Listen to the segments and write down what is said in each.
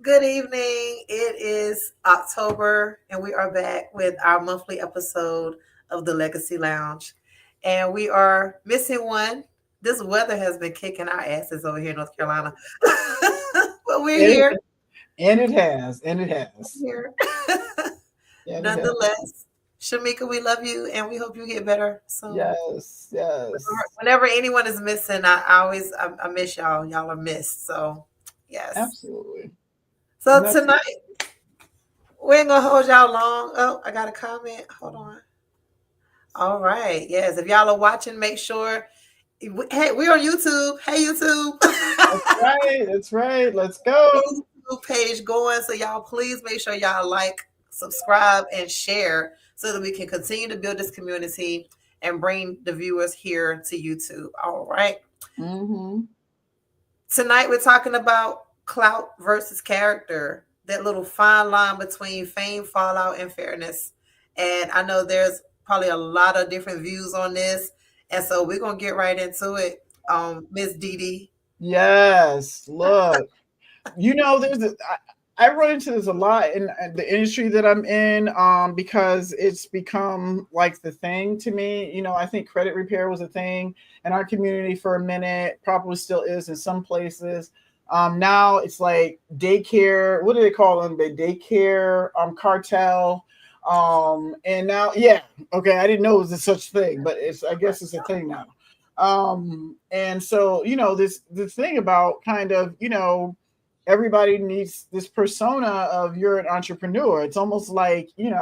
Good evening. It is October, and we are back with our monthly episode of the Legacy Lounge. And we are missing one. This weather has been kicking our asses over here in North Carolina. But we're And here. it, and it has, and it has, Here. and it has. Nonetheless, Shamika, we love you and we hope you get better soon. Yes, yes, Whenever anyone is missing, I miss y'all. Y'all are missed. So yes. absolutely. So And that's tonight we ain't gonna hold y'all long. Oh, I got a comment. Hold on. All right. Yes. If y'all are watching, make sure. Hey, we're on YouTube. Hey, YouTube. right. That's right. Let's go. YouTube page going. So y'all please make sure y'all like, subscribe, and share so that we can continue to build this community and bring the viewers here to YouTube. All right. Mm-hmm. Tonight we're talking about clout versus character, that little fine line between fame, fallout, and fairness. And I know there's probably a lot of different views on this. And so we're gonna get right into it. Miss Dee Dee. Yes. Look, there's I run into this a lot in the industry that I'm in, because it's become like the thing to me. I think credit repair was a thing in our community for a minute, probably still is in some places. Now it's like daycare. What do they call them? The daycare cartel. And now, yeah, okay, I didn't know it was a such thing, but I guess it's a thing now. And so this the thing about kind of everybody needs this persona of you're an entrepreneur. It's almost like being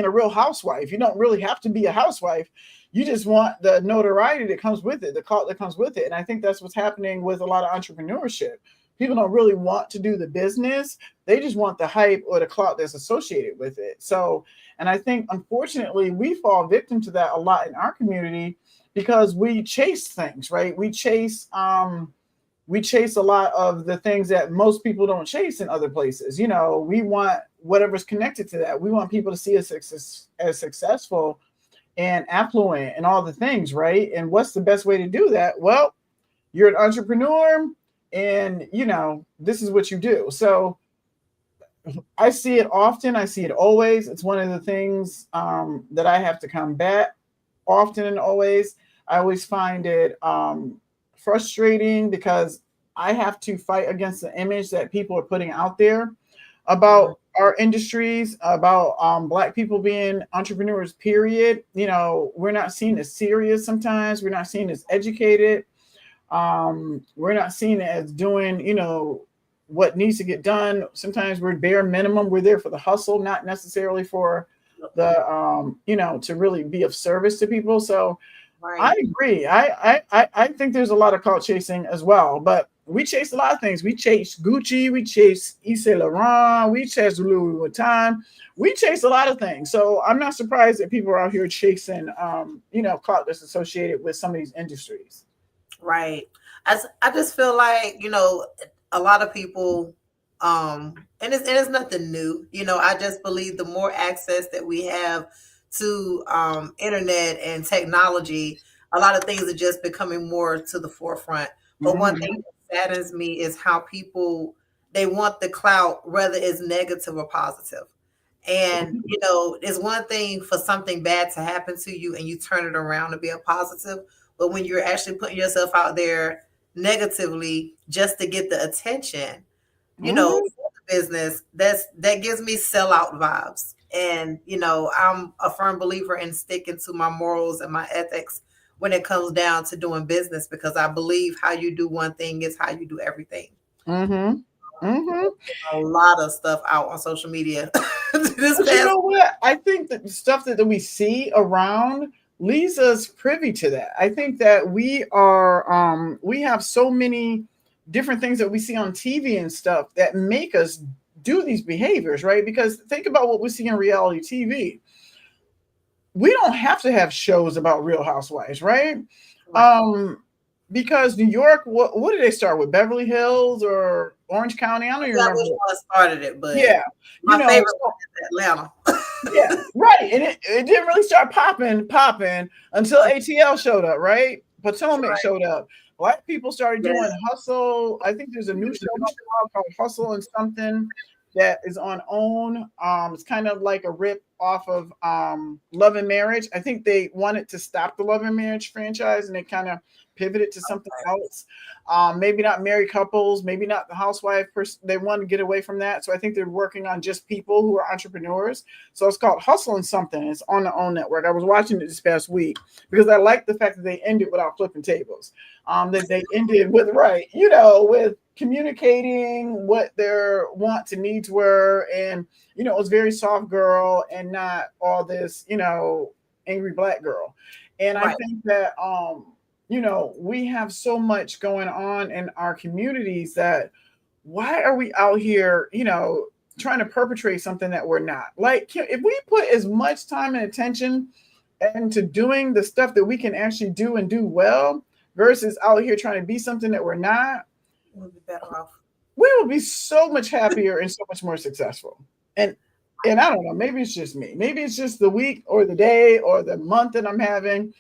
a real housewife. You don't really have to be a housewife. You just want the notoriety that comes with it, the cult that comes with it. And I think that's what's happening with a lot of entrepreneurship. People don't really want to do the business. They just want the hype or the clout that's associated with it. So, and I think unfortunately we fall victim to that a lot in our community because we chase things, right? We chase a lot of the things that most people don't chase in other places. We want whatever's connected to that. We want people to see us as successful and affluent and all the things, right? And what's the best way to do that? Well, you're an entrepreneur and, this is what you do. So I see it often. I see it always. It's one of the things that I have to combat often and always. I always find it frustrating because I have to fight against the image that people are putting out there about our industries, about Black people being entrepreneurs, period. We're not seen as serious sometimes. We're not seen as educated. We're not seen as doing, what needs to get done. Sometimes we're bare minimum. We're there for the hustle, not necessarily for to really be of service to people. So Right. I agree. I think there's a lot of clout chasing as well, but we chase a lot of things. We chase Gucci, we chase Yves Saint Laurent, we chase Louis Vuitton, we chase a lot of things. So I'm not surprised that people are out here chasing, clout that's associated with some of these industries. Right. I just feel like, a lot of people, and it's nothing new. I just believe the more access that we have to internet and technology, a lot of things are just becoming more to the forefront. But one thing Mm-hmm. that saddens me is how people they want the clout, whether it's negative or positive. And it's one thing for something bad to happen to you and you turn it around to be a positive, but when you're actually putting yourself out there negatively just to get the attention, Mm-hmm. for the business, that gives me sellout vibes. And I'm a firm believer in sticking to my morals and my ethics when it comes down to doing business because I believe how you do one thing is how you do everything. Mm-hmm. Mm-hmm. A lot of stuff out on social media this But you past. know what? I think that the stuff that we see around leaves us privy to that. I think that we have so many different things that we see on TV and stuff that make us do these behaviors, right? Because think about what we see in reality TV. We don't have to have shows about Real Housewives, right? Right. Um, because New York, what did they start with? Beverly Hills or Orange County? I don't even Forgot which remember. one started it, but Yeah, my favorite so one is Atlanta. yeah, right. And it didn't really start popping until ATL showed up, right? Potomac Right. showed up. Black people started Yes. doing Hustle. I think there's a new show called Hustle and something that is on OWN. It's kind of like a rip off of Love and Marriage. I think they wanted to stop the Love and Marriage franchise and they kind of pivoted to something else. Maybe not married couples, maybe not the housewife person. They want to get away from that. So I think they're working on just people who are entrepreneurs. So it's called Hustle and something. It's on the OWN network. I was watching it this past week because I like the fact that they ended without flipping tables. That they ended with right, with communicating what their wants and needs were, and it was very soft girl and not all this, angry black girl. And I Right. think that we have so much going on in our communities that why are we out here, trying to perpetrate something that we're not? Like, if we put as much time and attention into doing the stuff that we can actually do and do well versus out here trying to be something that we're not, We'll be better off. we will be so much happier and so much more successful. And I don't know, maybe it's just me. Maybe it's just the week or the day or the month that I'm having.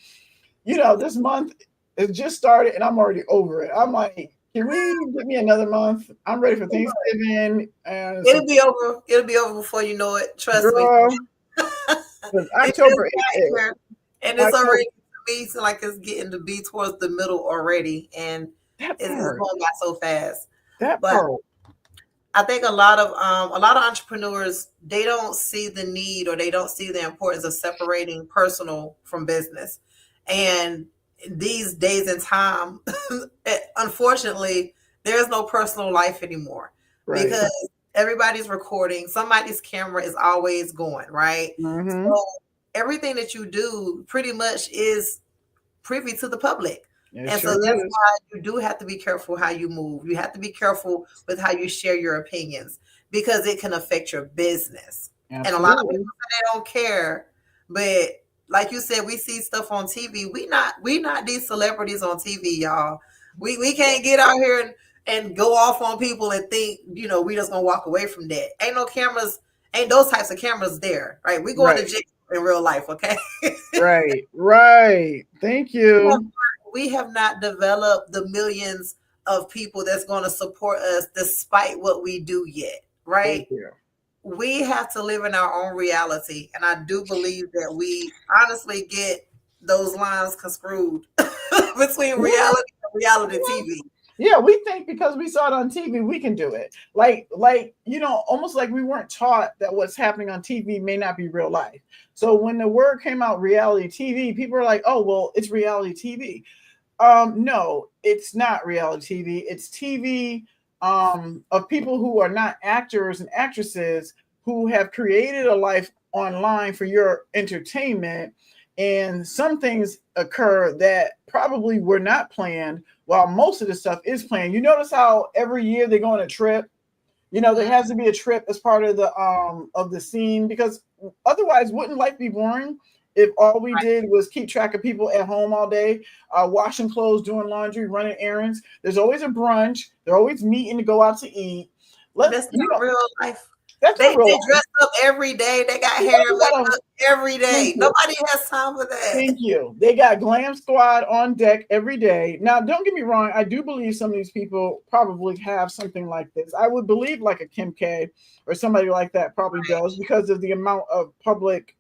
This month it just started and I'm already over it. I'm like, can we give me another month? I'm ready for Thanksgiving and some It'll be over. It'll be over before you know it. Trust me. girl. Because It just October is got it. here, and it's October, already to me. So like it's getting to be towards the middle already, and that it's part, going by so fast. that But part. I think a lot of entrepreneurs, they don't see the need or they don't see the importance of separating personal from business. And these days and time, unfortunately, there's no personal life anymore Right. because everybody's recording. Somebody's camera is always going, right? Mm-hmm. So everything that you do pretty much is privy to the public. It And so sure that's is. why you do have to be careful how you move. You have to be careful with how you share your opinions because it can affect your business. And a lot of people Absolutely. say they don't care, but like you said, we see stuff on TV. We not these celebrities on TV, y'all. We can't get out here and go off on people and think, we just gonna walk away from that. Ain't no cameras, ain't those types of cameras there, right? We going to Right. jail in real life, okay? Right. Right. Thank have you. we have not developed the millions of people that's going to support us despite what we do yet, Thank right? you. We have to live in our own reality. And I do believe that we honestly get those lines construed between reality and reality TV. Yeah, we think because we saw it on TV, we can do it. Like almost like we weren't taught that what's happening on TV may not be real life. So when the word came out, reality TV, people are like, "Oh, well, it's reality TV." No, it's not reality TV. It's TV of people who are not actors and actresses who have created a life online for your entertainment. And some things occur that probably were not planned, while most of the stuff is planned. You notice how every year they go on a trip. There has to be a trip as part of the scene because otherwise, wouldn't life be boring if all we did was keep track of people at home all day, washing clothes, doing laundry, running errands? There's always a brunch. They're always meeting to go out to eat. Let's, That's not real life. that's They not real they life. dress up every day. They got You hair and gotta, makeup every thank day. you. Nobody has time for that. Thank you. They got Glam Squad on deck every day. Now, don't get me wrong. I do believe some of these people probably have something like this. I would believe like a Kim K or somebody like that probably does because of the amount of public,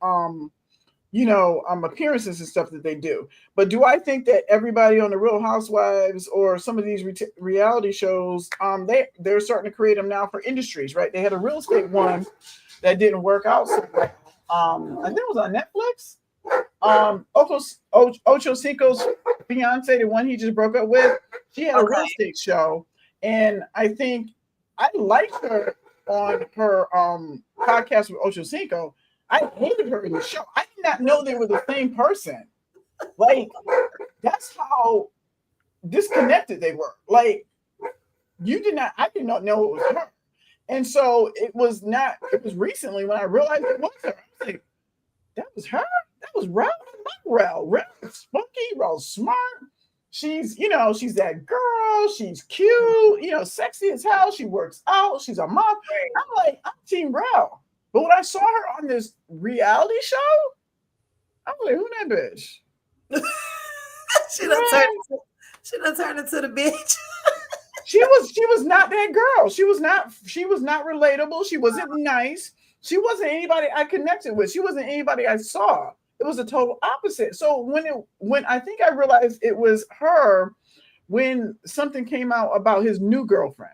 appearances and stuff that they do. But do I think that everybody on the Real Housewives or some of these reality shows, they're starting to create them now for industries, right? They had a real estate one that didn't work out so well. I think it was on Netflix. Ocho Cinco's fiance, the one he just broke up with, she had a real Okay. estate show, and I think I liked her on her podcast with Ocho Cinco. I hated her in the show. I did not know they were the same person. Like that's how disconnected they were. Like you did not. I did not know it was her, and so it was not. It was recently when I realized it was her. I was like, that was her. That was Rel. Rel. Rel spunky. Rel smart. She's that girl. She's cute. Sexy as hell. She works out. She's a mom. I'm like, I'm Team Rel. But when I saw her on this reality show, I was like, who that bitch? she done turned into, She done turned into the bitch. She was not that girl. She was not relatable. She wasn't nice. She wasn't anybody I connected with. She wasn't anybody I saw. It was a total opposite. So when I think I realized it was her when something came out about his new girlfriend.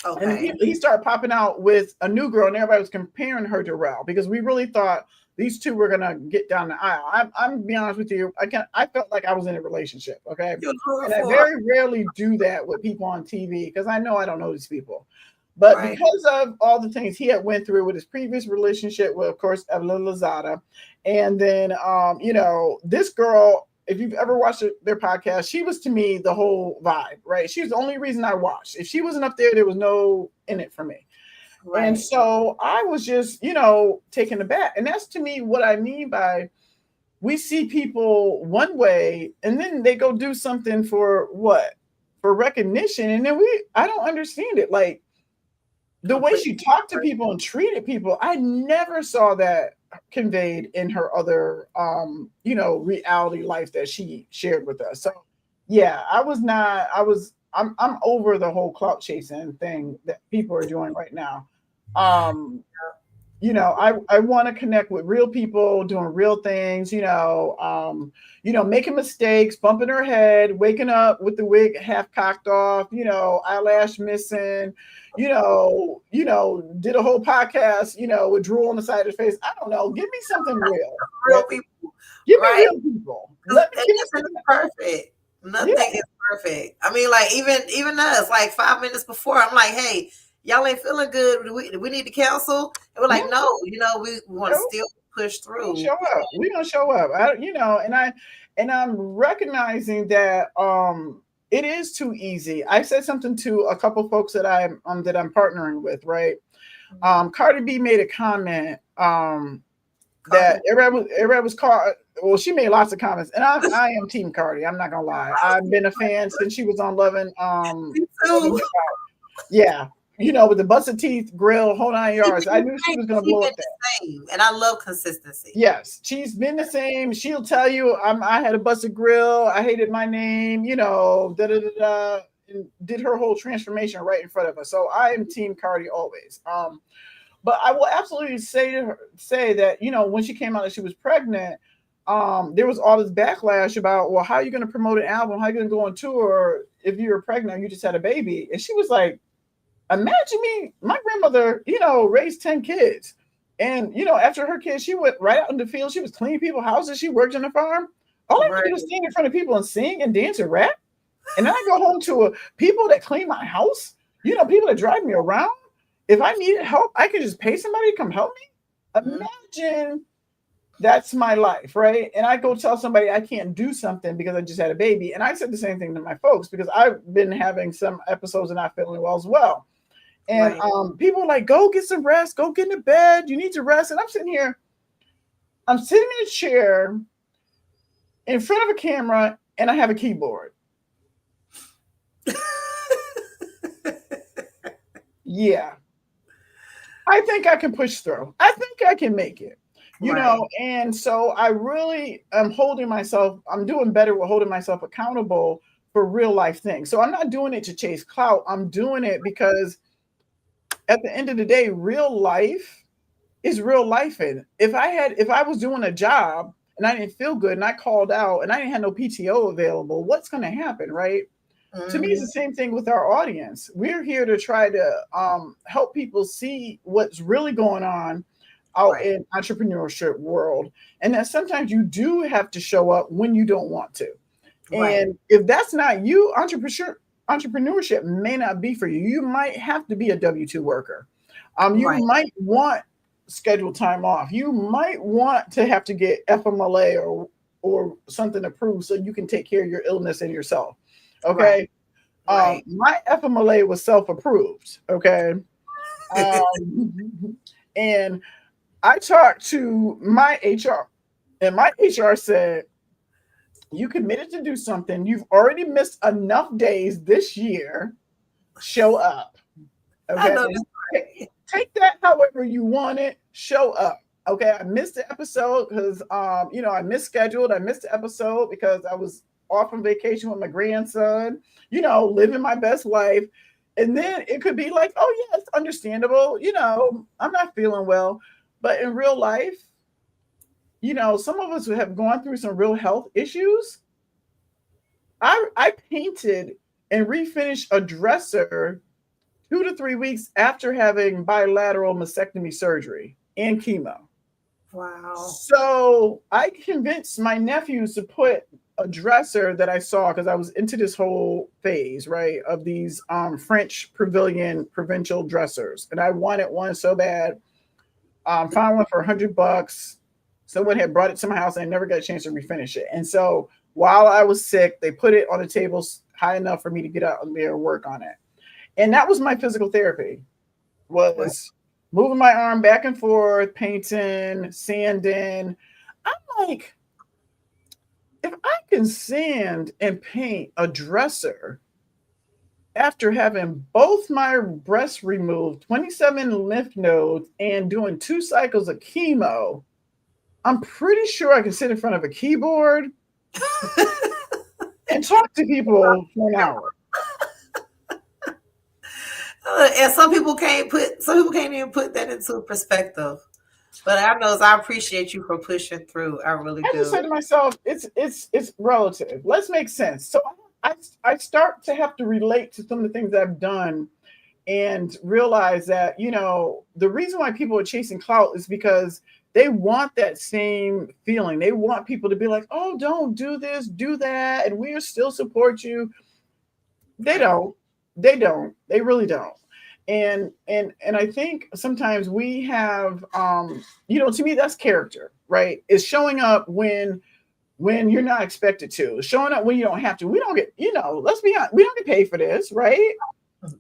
And Okay. he started popping out with a new girl, and everybody was comparing her to Rel because we really thought these two were gonna get down the aisle. I'm gonna be honest with you. I felt like I was in a relationship, okay? You looking And I for her. very rarely do that with people on TV because I know I don't know these people. But Right. because of all the things he had went through with his previous relationship with, of course, Evelyn Lozada, and then this girl, if you've ever watched their podcast, she was to me the whole vibe, right? She was the only reason I watched. If she wasn't up there was no in it for me. And Right. so I was just, taken aback. And that's to me what I mean by we see people one way and then they go do something for what? For recognition. And then I don't understand it. Like the way Completely she talked to different. people and treated people, I never saw that conveyed in her other reality life that she shared with us. So yeah, I'm over the whole clout chasing thing that people are doing right now. Um, I want to connect with real people doing real things, making mistakes, bumping her head, waking up with the wig half cocked off, eyelash missing, did a whole podcast, with drool on the side of his face. I don't know. Give me something real. Real Right? people. Give me Right. real people. Because Give me nothing is something. perfect. Yeah. Nothing is perfect. I mean, like even us, like 5 minutes before, I'm like, hey, y'all ain't feeling good. Do we need to cancel? And we're No, like, no, we want to no. still push We're gonna through. show up. We're gonna show up. And I'm recognizing that it is too easy. I said something to a couple folks that I'm partnering with, right? Cardi B made a comment that Cardi. everybody was called. Well, she made lots of comments, and I am Team Cardi. I'm not gonna lie. I've been a fan since she was on Me Loving too. Hip Hop. Yeah, with the busted teeth, grill, whole 9 yards. I knew she was gonna She blow been up. the same, and I love consistency. Yes, she's been the same. She'll tell you, I had a busted grill. I hated my name, da da da da, and did her whole transformation right in front of us. So I am Team Cardi always. But I will absolutely say that when she came out that she was pregnant, there was all this backlash about, well, how are you going to promote an album? How are you going to go on tour if you're pregnant? You just had a baby, and she was like, imagine me, my grandmother, raised 10 kids. And, after her kids, she went right out in the field. She was cleaning people's houses. She worked on the farm. All I need to do Right. is stand in front of people and sing and dance and rap. And then I go home to people that clean my house, people that drive me around. If I needed help, I could just pay somebody to come help me. Mhm. Imagine that's my life, right? And I go tell somebody I can't do something because I just had a baby. And I said the same thing to my folks because I've been having some episodes and not feeling well as well. And Right. people are like, go get some rest, go get into bed. You need to rest. And I'm sitting in a chair in front of a camera and I have a keyboard. Yeah. I think I can push through. I think I can make it. Right. And so I really am I'm doing better with holding myself accountable for real life things. So I'm not doing it to chase clout. I'm doing it because at the end of the day, real life is real life. And if I was doing a job and I didn't feel good and I called out and I didn't have no PTO available, what's going to happen, right? To me, it's the Mhm. same thing with our audience. We're here to try to help people see what's really going on out Right. in entrepreneurship world, and that sometimes you do have to show up when you don't want to. Right. And if that's not you, entrepreneurship may not be for you. You might have to be a W-2 worker. You Right. might want scheduled time off. You might want to have to get FMLA or something approved so you can take care of your illness and yourself. Right. Okay. Right. My FMLA was self-approved. Okay. And I talked to my HR, and my HR said, you committed to do something. You've already missed enough days this year. Show up. I Okay. know that's right. Take that however you want it. Show up. Okay. I missed the episode because I misscheduled. I missed the episode because I was off on vacation with my grandson, living my best life. And then it could be like, oh, yeah, it's understandable. I'm not feeling well. But in real life, some of us who have gone through some real health issues. I painted and refinished a dresser 2 to 3 weeks after having bilateral mastectomy surgery and chemo. Wow. So I convinced my nephews to put a dresser that I saw because I was into this whole phase, right, of these French pavilion provincial dressers, and I wanted one so bad. Found one for $100. Someone had brought it to my house, and I never got a chance to refinish it. And so while I was sick, they put it on the table high enough for me to get out there and work on it. And that was my physical therapy, Right. was moving my arm back and forth, painting, sanding. I'm like, if I can sand and paint a dresser after having both my breasts removed, 27 lymph nodes, and doing 2 cycles of chemo, I'm pretty sure I can sit in front of a keyboard and talk to people for an hour. And some people can't even put that into perspective. But I appreciate you for pushing through. I really I just do. said to myself, it's relative. Let's make sense. So I start to have to relate to some of the things I've done and realize that the reason why people are chasing clout is because they want that same feeling. They want people to be like, oh, don't do this, do that, and we'll still support you. They Right. don't. They don't. They really don't. And I think sometimes we have to me that's character, right? Is showing up when you're not expected to, showing up when you don't have to. We don't get, let's be honest, we don't get paid for this, right?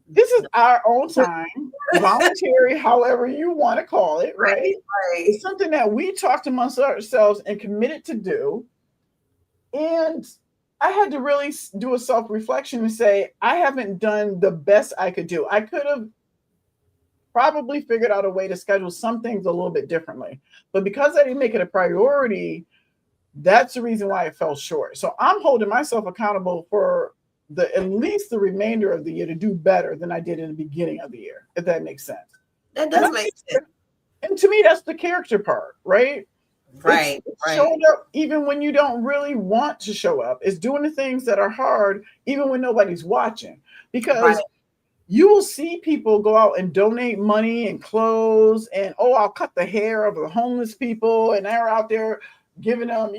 This is our own time, voluntary, however you want to call it, right? Right. Right. It's something that we talked amongst ourselves and committed to do. And I had to really do a self reflection and say, I haven't done the best I could do. I could have probably figured out a way to schedule some things a little bit differently. But because I didn't make it a priority, that's the reason why it fell short. So I'm holding myself accountable for at least the remainder of the year to do better than I did in the beginning of the year, if that makes sense. That And I does make sense. and to me, that's the character part, right? It's Right. Right. showing up even when you don't really want to show up. It's doing the things that are hard, even when nobody's watching. Right. Because you will see people go out and donate money and clothes, and oh, I'll cut the hair of the homeless people, and they're out there giving them,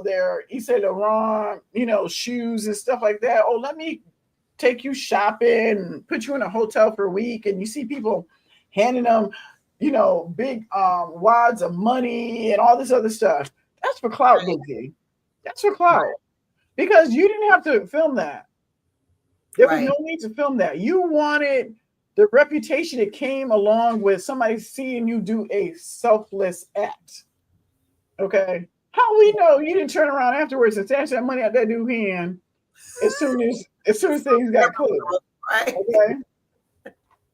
their Saint Laurent, shoes and stuff like that. Oh, let me take you shopping and put you in a hotel for a week, and you see people handing them, big wads of money and all this other stuff. That's for clout, Right. Bookie. That's for clout because you didn't have to film that. There was no Right. need to film that. You wanted the reputation that came along with somebody seeing you do a selfless act. Okay. How we know you didn't turn around afterwards and snatch that money out that dude's hand as soon as things got clear. Right. Okay.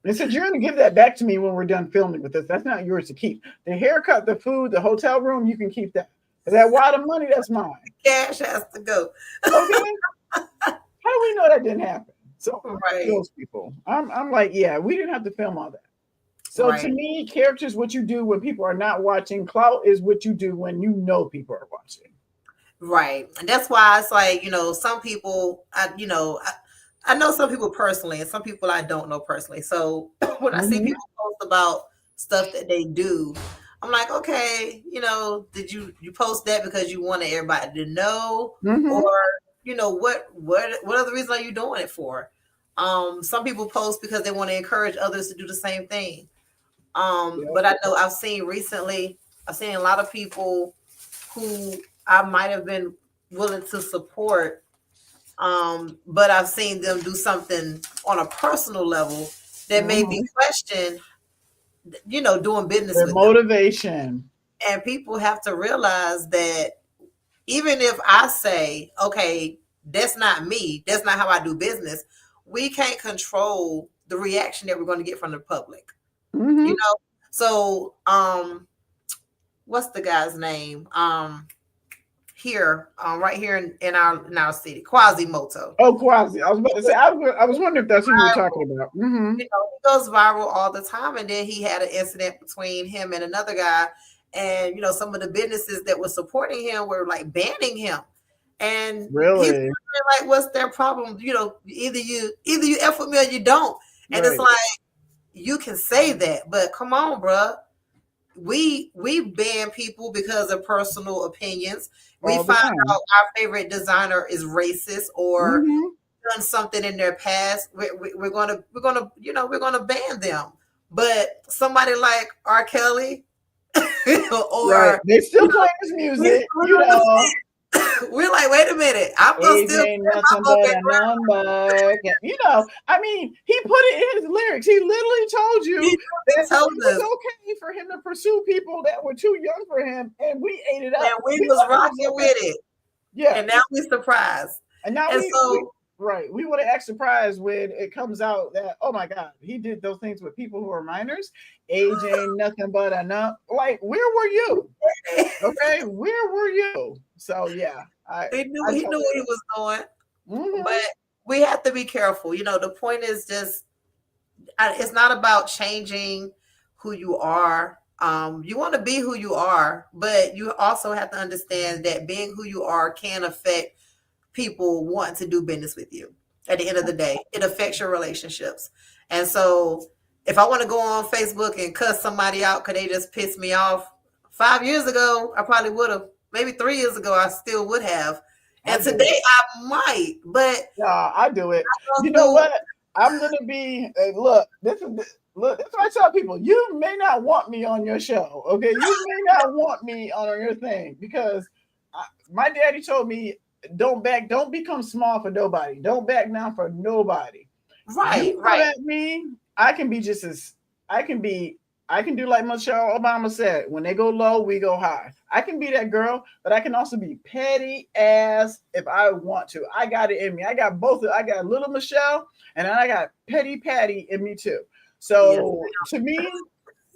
And said, you're going to give that back to me when we're done filming with this. That's not yours to keep. The haircut, the food, the hotel room, you can keep that. But that wad of money, that's mine. Cash has to go. Okay. How do we know that didn't happen? So Right. those people, I'm like, yeah, we didn't have to film all that. So to Right. me, character is what you do when people are not watching. Clout is what you do when you know people are watching. Right. And that's why it's like, some people, I know some people personally and some people I don't know personally. So when I see Mm-hmm. people post about stuff that they do, I'm like, okay, did you post that because you wanted everybody to know? Or, Mm-hmm. what other reason are you doing it for? Some people post because they want to encourage others to do the same thing. Yep. But I know I've seen a lot of people who I might have been willing to support, but I've seen them do something on a personal level that made me Mm-hmm. question, doing business Their with them. motivation. And people have to realize that even if I say, okay, that's not me, that's not how I do business, we can't control the reaction that we're going to get from the public. You Mm-hmm. know? So, what's the guy's name? here, right here in our city, Quasimodo. Oh, Quasi. I was about to say. I was wondering if that's who you were talking about. Mm-hmm. He goes viral all the time. And then he had an incident between him and another guy. And, some of the businesses that were supporting him were like banning him. And he's Really? like, what's their problem? Either you F with me or you don't. And it's Right. like, you can say that, but come on, bruh. We ban people because of personal opinions. We All the find out time. our favorite designer is racist or Mm-hmm. done something in their past. We're gonna ban them. But somebody like R. Kelly Right. or They still you know, playing his we music. still don't understand. We're like, wait a minute, I'm gonna Age still ain't stand my nothing book but at a number. I mean, he put it in his lyrics. He literally told he you that told it us, was okay for him to pursue people that were too young for him, and we ate it and up. we We was thought it was rocking okay. with it, Yeah. and now we're surprised. And now And we so right. We would have act surprised when it comes out that, oh my God, he did those things with people who are minors. Age ain't nothing but a number. Like, where were you? Okay, where were you? So yeah, he knew I he knew totally what he get was doing. it. Mm-hmm. But we have to be careful. The point is just, it's not about changing who you are. You want to be who you are, but you also have to understand that being who you are can affect people wanting to do business with you. At the end of the day, it affects your relationships. And so, if I want to go on Facebook and cuss somebody out because they just pissed me off, 5 years ago, I probably would have. Maybe 3 years ago, I still would have. I And do it. today, I might. But Yeah, I do it. go You know through. what? I'm gonna be look. Look. This is what I tell people. You may not want me on your show. Okay, you may not want me on your thing because my daddy told me don't become small for nobody. Don't back down for nobody. Right, You come right. at me, I can be just as I can be. I can do like Michelle Obama said: when they go low, we go high. I can be that girl, but I can also be petty as if I want to. I got it in me. I got both. I got little Michelle, and then I got petty Patty in me too. Yes. So to me,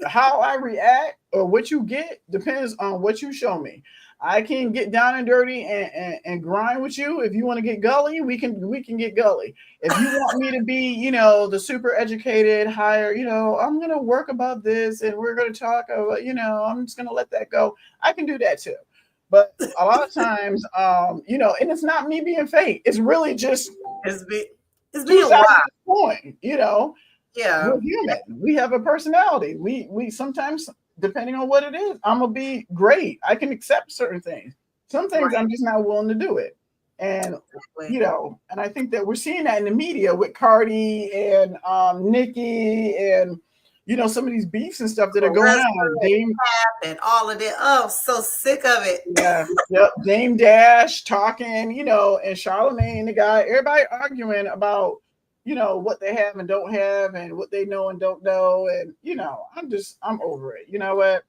how I react or what you get depends on what you show me. I can get down and dirty and grind with you. If you want to get gully, we can get gully. If you want me to be, the super educated, higher, I'm gonna work about this and we're gonna talk about, I'm just gonna let that go. I can do that too. But a lot of times, and it's not me being fake. It's really just It's be it's two being sides of wild. the coin. Yeah. We're human. We have a personality. We sometimes, depending on what it is, I'm gonna be great. I can accept certain things. Some things Right. I'm just not willing to do it. And Exactly. and I think that we're seeing that in the media with Cardi and Nikki and some of these beefs and stuff that are going Caressa on. and Dame, Cap and all of that. Oh, I'm so sick of it. yeah, yep, Dame Dash talking, and Charlemagne the guy, everybody arguing about what they have and don't have and what they know and don't know. And I'm over it. You know what?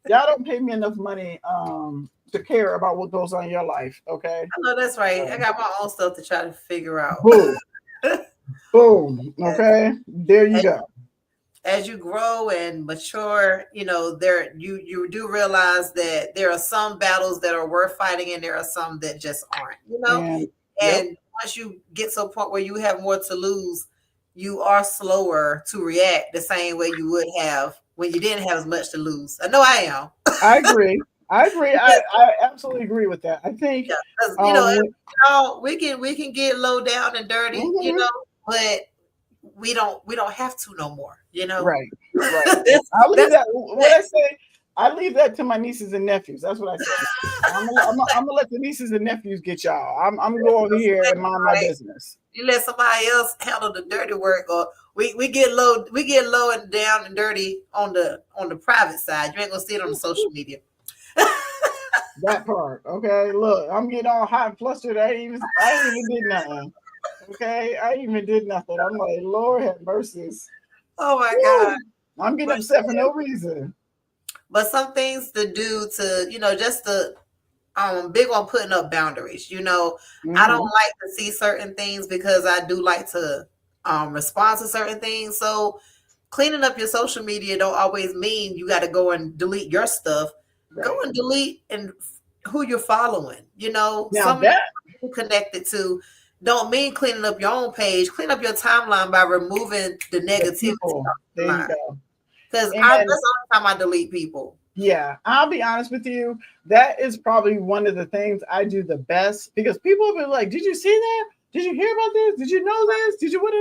Y'all don't pay me enough money to care about what goes on in your life. Okay. I know that's right. I So, got my own stuff to try to figure out. boom, boom. Yes. Okay. There you As, go. as you grow and mature, you do realize that there are some battles that are worth fighting and there are some that just aren't. And yep, And once you get to a point where you have more to lose, you are slower to react the same way you would have when you didn't have as much to lose. I know I am. I agree. I agree. I absolutely agree with that. I think Yeah, because um we can get low down and dirty, mhm, but we don't have to no more. right, right. that's I leave that's that. What I say, I leave that to my nieces and nephews. That's what I say. I'm gonna let the nieces and nephews get y'all. I'm gonna go over here and mind my right. business. You let somebody else handle the dirty work, or we get low and down and dirty on the private side. You ain't gonna see it on the social media. That part, okay. Look, I'm getting all hot and flustered. I ain't even did nothing. Okay, I ain't even did nothing. I'm like, Lord have mercies. Oh my God! Woo. I'm getting But upset for no reason. but some things to do to just to big on putting up boundaries. I don't Hmm. like to see certain things because I do like to respond to certain things. So cleaning up your social media don't always mean you got to go and delete your stuff. Go Right. and delete and who you're following. You know, Now some of the that people you're connected to don't mean cleaning up your own page. Clean up your timeline by removing the the negativity people, off the there you line. go. Because I that's And the only time I delete people. yeah, I'll be honest with you. That is probably one of the things I do the best because people will be like, "Did you see that? Did you hear about this? Did you know this? Did you what?"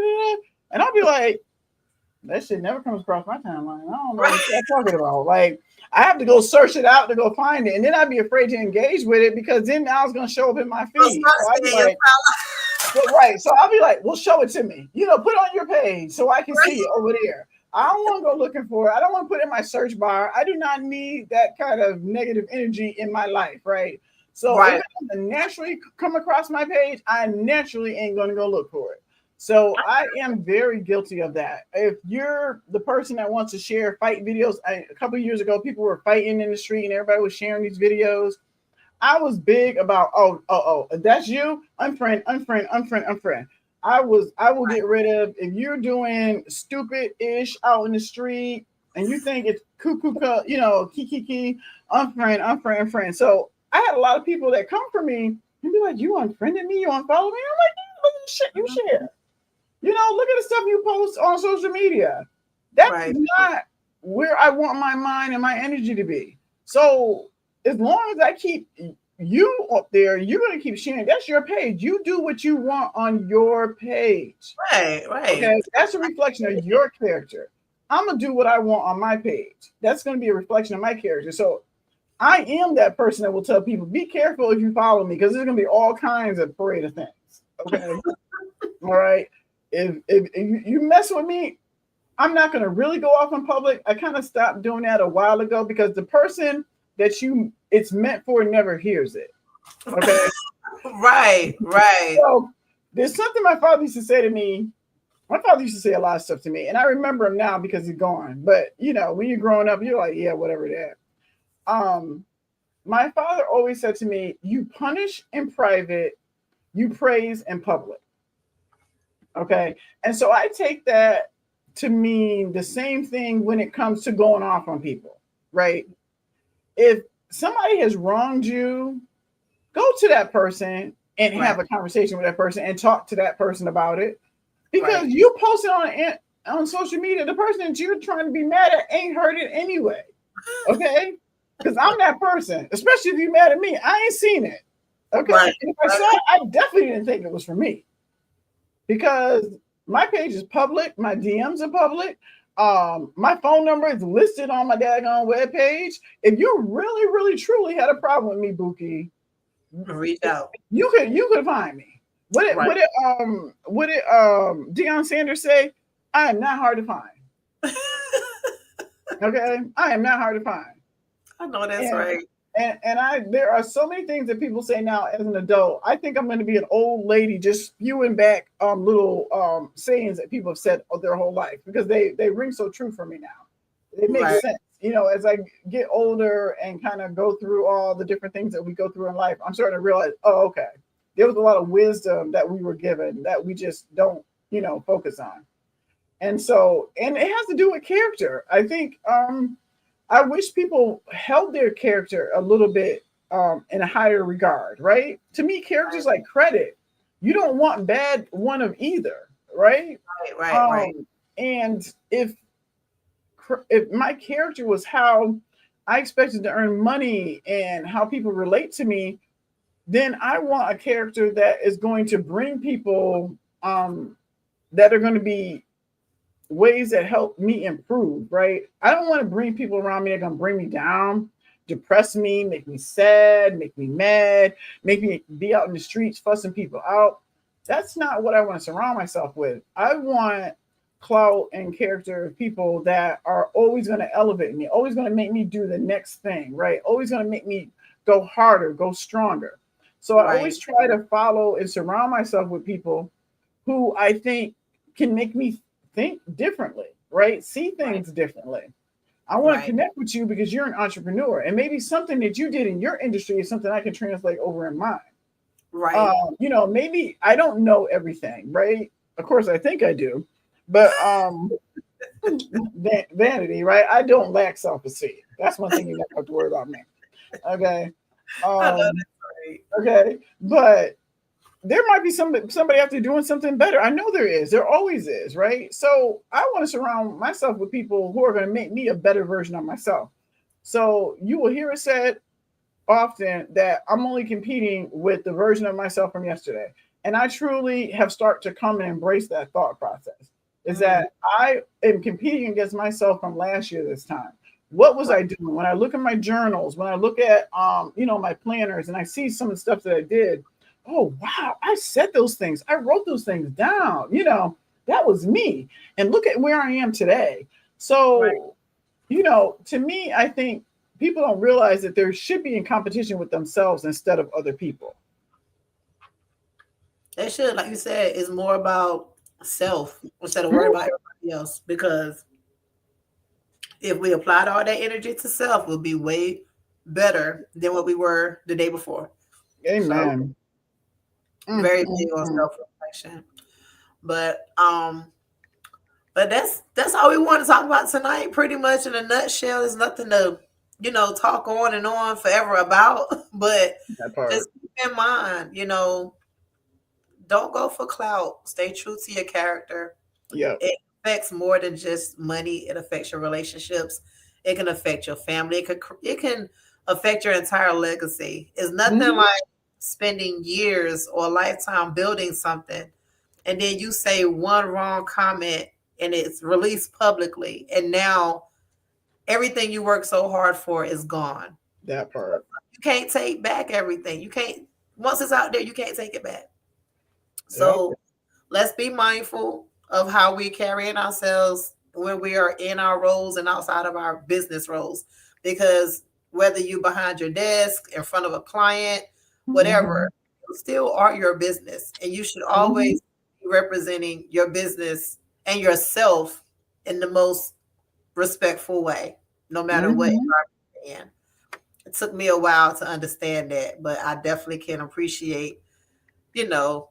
And I'll be like, "That shit never comes across my timeline. I don't know what you're talking about." Like, I have to go search it out to go find it, and then I'd be afraid to engage with it because then I was going to show up in my So feed. start So I'd be seeing your like, well, right. So I'll be like, well, show it to me. Put on your page so I can see it over there. I don't want to go looking for it. I don't want to put it in my search bar. I do not need that kind of negative energy in my life, right? So if right. it doesn't naturally come across my page, I naturally ain't going to go look for it. So I am very guilty of that. If you're the person that wants to share fight videos, a couple of years ago, people were fighting in the street and everybody was sharing these videos. I was big about that's you, unfriend, unfriend, unfriend, unfriend. I will get rid of if you're doing stupid ish out in the street and you think it's cuckoo, kiki, unfriend, unfriend, unfriend. So I had a lot of people that come for me and be like, "You unfriended me, you unfollowed me." I'm like, "Yeah, look at the shit you share. Look at the stuff you post on social media. That is Right. not where I want my mind and my energy to be." So as long as I keep you up there, you're going to keep sharing. That's your page. You do what you want on your page. Right. Right. Okay. That's a reflection of your character. I'm going to do what I want on my page. That's going to be a reflection of my character. So I am that person that will tell people, be careful if you follow me because there's going to be all kinds of parade of things. Okay. All right. If you mess with me, I'm not going to really go off in public. I kind of stopped doing that a while ago because the person that it's meant for never hears it. Okay. Right. Right. So there's something my father used to say to me. My father used to say a lot of stuff to me, and I remember him now because he's gone. But when you're growing up, you're like, yeah, whatever that. Um, my father always said to me, "You punish in private, you praise in public." Okay. And so I take that to mean the same thing when it comes to going off on people, right? If somebody has wronged you, go to that person and Right. have a conversation with that person and talk to that person about it. Because Right. you post it on social media, the person that you're trying to be mad at ain't heard it anyway. Okay? Because I'm that person, especially if you're mad at me. I ain't seen it. Okay. Right. And if I saw it, I definitely didn't think it was for me because my page is public, my DMs are public. My phone number is listed on my daggone webpage. If you really, really, truly had a problem with me, Buki, Reach out. you could find me. What did Right. what did Deion Sanders say? I am not hard to find. Okay, I am not hard to find. I know that's And right. I there are so many things that people say now as an adult. I think I'm going to be an old lady just spewing back little sayings that people have said their whole life because they ring so true for me now. It makes Right. sense. As I get older and kind of go through all the different things that we go through in life, I'm starting to realize, oh, okay, there was a lot of wisdom that we were given that we just don't, focus on. And it has to do with character. I think I wish people held their character a little bit in a higher regard, right? To me, characters like credit. You don't want bad one of either, right? Right. Right. Right. Um, and if my character was how I expected to earn money and how people relate to me, then I want a character that is going to bring people that are going to be ways that help me improve, right? I don't want to bring people around me that are going to bring me down, depress me, make me sad, make me mad, make me be out in the streets fussing people out. That's not what I want to surround myself with. I want clout and character people that are always going to elevate me, always going to make me do the next thing, right? Always going to make me go harder, go stronger. So I Right. always try to follow and surround myself with people who I think can make me think differently, right? See Right. things differently. I want to Right. connect with you because you're an entrepreneur, and maybe something that you did in your industry is something I can translate over in mine. Right. Maybe I don't know everything, right? Of course, I think I do, but vanity, right? I don't lack self-esteem. That's one thing you never have to worry about me. Okay. I know Um, that's right. okay, but there might be somebody out there doing something better. I know there is. There always is, right? So I want to surround myself with people who are going to make me a better version of myself. So you will hear it said often that I'm only competing with the version of myself from yesterday. And I truly have started to come and embrace that thought process. Is Mm, that I am competing against myself from last year this time. What was right. I doing? When I look at my journals, when I look at my planners and I see some of the stuff that I did, oh wow, I said those things. I wrote those things down. That was me. And look at where I am today. Right. So, to me, I think people don't realize that they should be in competition with themselves instead of other people. They should, like you said, it's more about self instead of worrying Mhm. about everybody else. Because if we applied all that energy to self, we'll be way better than what we were the day before. So Amen. Mm, very mm, big on mm. self reflection. But but that's all we want to talk about tonight. Pretty much in a nutshell, there's nothing to talk on and on forever about. But That just part. keep in mind, don't go for clout. Stay true to your character. Yep. It affects more than just money. It affects your relationships. It can affect your family. It can affect your entire legacy. It's nothing Hmm. like spending years or a lifetime building something, and then you say one wrong comment and it's released publicly, and now everything you worked so hard for is gone. That part. You can't take back everything. You can't Once it's out there, you can't take it back. Yep. So let's be mindful of how we're carrying ourselves when we are in our roles and outside of our business roles. Because whether you behind your desk, in front of a client, whatever, Hmm. you still are your business. And you should Hmm. always be representing your business and yourself in the most respectful way, no matter what Hmm. environment you're in. It took me a while to understand that, but I definitely can appreciate, you know,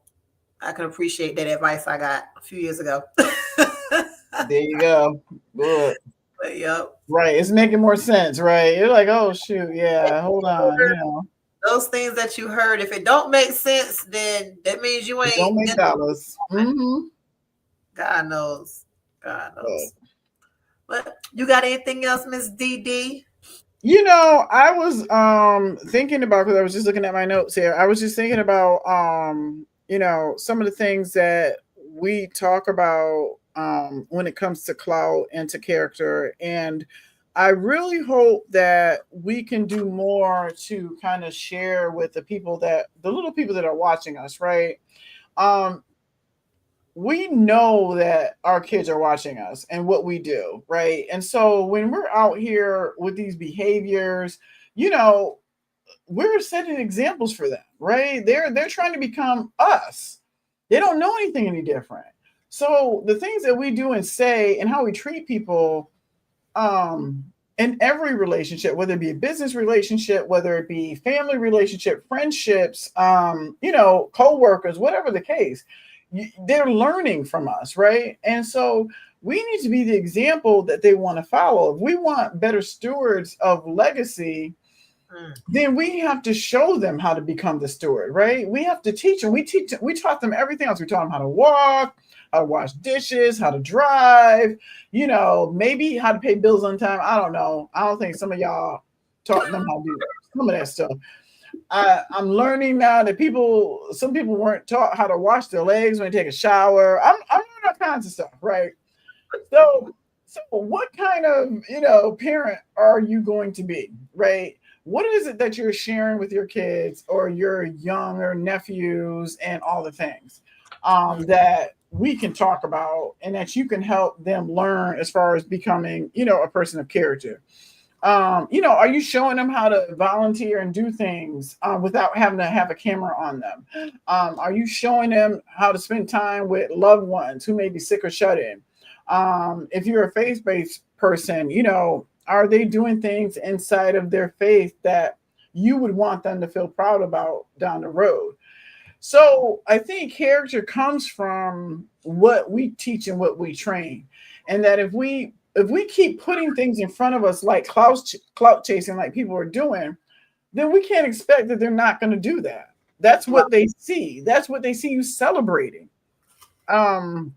I can appreciate that advice I got a few years ago. There you go. Look. But yep. Right. It's making more sense, right? You're like, oh shoot, yeah, hold on. Those things that you heard, if it don't make sense, then that means you It ain't don't make in the dollars. moment. Hmm. God knows. God knows. But you got anything else, Miss DD? I was thinking about, because I was just looking at my notes here. I was just thinking about some of the things that we talk about when it comes to clout and to character. And I really hope that we can do more to kind of share with the little people that are watching us, right? Um we know that our kids are watching us and what we do, right? And so when we're out here with these behaviors, you know, we're setting examples for them, right? They're trying to become us. They don't know anything any different. So the things that we do and say and how we treat people um in every relationship, whether it be a business relationship, whether it be family relationship, friendships, co-workers, whatever the case, they're learning from us, right? And so we need to be the example that they want to follow. If we want better stewards of legacy, Mm, then we have to show them how to become the steward, right? We have to teach them. We taught them everything else. We taught them how to walk, how to wash dishes, how to drive, maybe how to pay bills on time. I don't know. I don't think some of y'all taught them how to do some of that stuff. I'm learning now that some people weren't taught how to wash their legs when they take a shower. I'm learning all kinds of stuff, right? So, so what kind of parent are you going to be, right? What is it that you're sharing with your kids or your younger nephews and all the things mm. that we can talk about and that you can help them learn as far as becoming, a person of character? Are you showing them how to volunteer and do things without having to have a camera on them? Are you showing them how to spend time with loved ones who may be sick or shut in? If you're a faith-based person, are they doing things inside of their faith that you would want them to feel proud about down the road? So I think character comes from what we teach and what we train, and that if we keep putting things in front of us like clout chasing, like people are doing, then we can't expect that they're not going to do that. That's Right. what they see. That's what they see you celebrating. Um,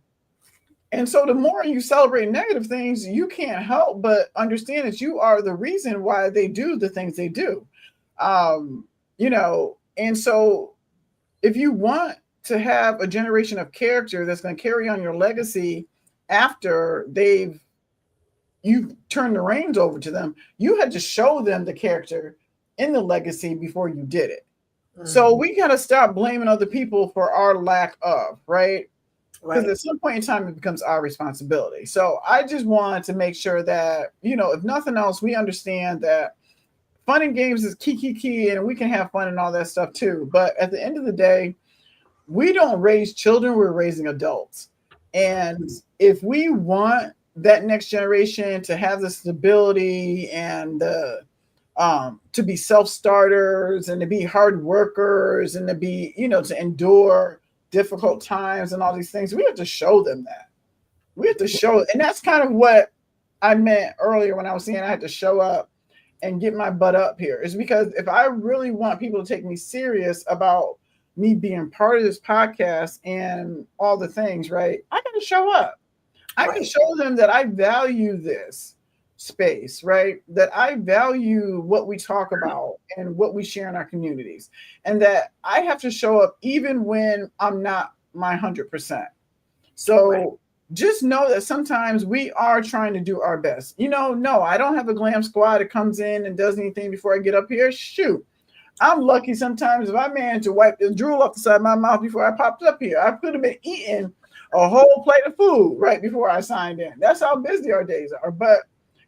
and so the more you celebrate negative things, you can't help but understand that you are the reason why they do the things they do. Um, and so if you want to have a generation of character that's going to carry on your legacy after you've turned the reins over to them, you had to show them the character in the legacy before you did it. So Mhm. we got to stop blaming other people for our lack of, right? Because Right. at some point in time, it becomes our responsibility. So I just wanted to make sure that, if nothing else, we understand that fun and games is key, and we can have fun and all that stuff too. But at the end of the day, we don't raise children, we're raising adults. And if we want that next generation to have the stability and to be self-starters and to be hard workers and to be, to endure difficult times and all these things, we have to show them that. We have to show, and that's kind of what I meant earlier when I was saying I had to show up and get my butt up here. Is because if I really want people to take me serious about me being part of this podcast and all the things, right? I got to show up. I can Right. show them that I value this space, right? That I value what we talk about and what we share in our communities, and that I have to show up even when I'm not my 100%. Right. So just know that sometimes we are trying to do our best. No, I don't have a glam squad that comes in and does anything before I get up here. Shoot. I'm lucky sometimes if I manage to wipe the drool off the side of my mouth before I popped up here. I could have been eating a whole plate of food right before I signed in. That's how busy our days are. But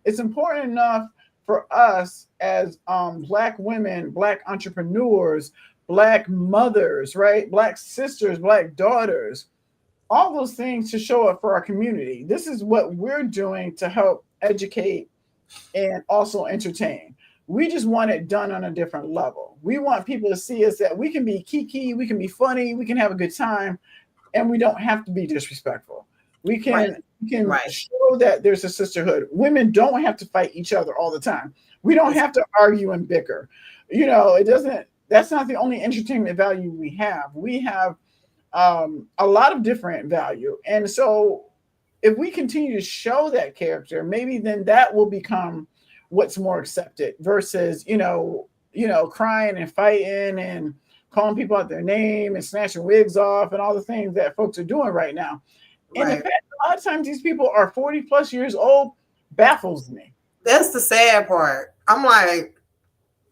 it's important enough for us as Black women, Black entrepreneurs, Black mothers, right? Black sisters, Black daughters, all those things to show up for our community. This is what we're doing to help educate and also entertain. We just want it done on a different level. We want people to see us that we can be kiki, we can be funny, we can have a good time, and we don't have to be disrespectful. We Right. can we can Right. show that there's a sisterhood. Women don't have to fight each other all the time. We don't It's have to argue and bicker. It doesn't. That's not the only entertainment value we have. We have a lot of different value. And so if we continue to show that character, maybe then that will become what's more accepted versus, crying and fighting and calling people out their name and snatching wigs off and all the things that folks are doing right now. And the right. fact that a lot of times these people are 40 plus years old baffles me. That's the sad part. I'm like,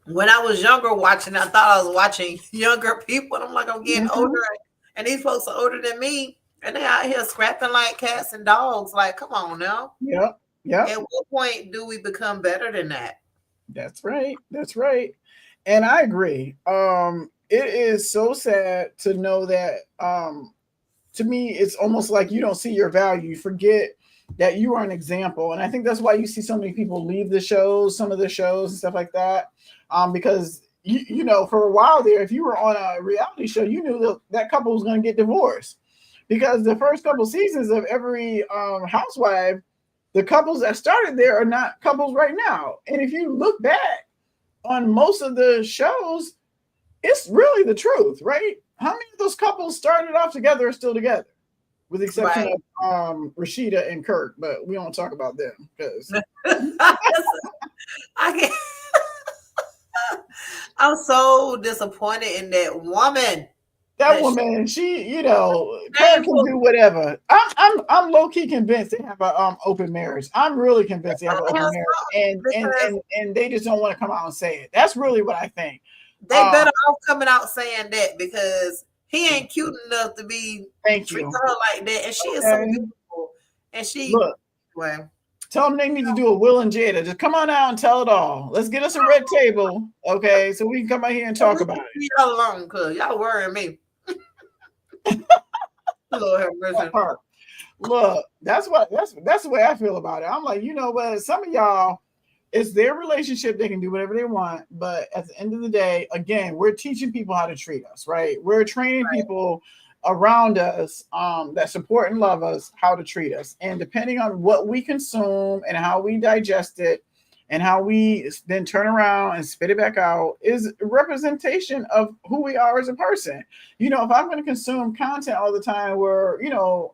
when I was younger watching, I thought I was watching younger people. And I'm like, I'm getting older, Mm-hmm. and these folks are older than me, and they out here scrapping like cats and dogs. Like, come on now. Yep. Yep. At what point do we become better than that? That's right. That's right. And I agree. It is so sad to know that to me it's almost like you don't see your value. You forget that you are an example. And I think that's why you see so many people leave the shows, some of the shows and stuff like that. Because for a while there, if you were on a reality show, you knew that couple was going to get divorced because the first couple seasons of every housewife, the couples that started there are not couples right now. And if you look back on most of the shows, it's really the truth, right? How many of those couples started off together are still together, with the exception Right. of Rashida and Kirk, but we don't talk about them because I can't. I'm so disappointed in that woman. that That she woman, she, Kirk can shameful. do whatever. I'm low key convinced they have a open marriage. I'm really convinced they have an Gotta open have marriage, something and because and they just don't want to come out and say it. That's really what I think. they Um, better off coming out saying that because he ain't cute enough to be Thank treating you. her like that, and she is so Okay, beautiful. And she, look. well, Tell them they need to do a Will and Jada. Just come on out and tell it all. Let's get us a red table, okay, so we can come out here and talk we about can it. leave y'all alone because y'all worrying me. Lord have That mercy. part. Look, that's the way I feel about it. I'm like, you know what? Some of y'all, it's their relationship. They can do whatever they want, but at the end of the day, again, we're teaching people how to treat us, right? We're training people around us that support and love us how to treat us, and depending on what we consume and how we digest it, and how we then turn around and spit it back out is a representation of who we are as a person. If I'm going to consume content all the time where,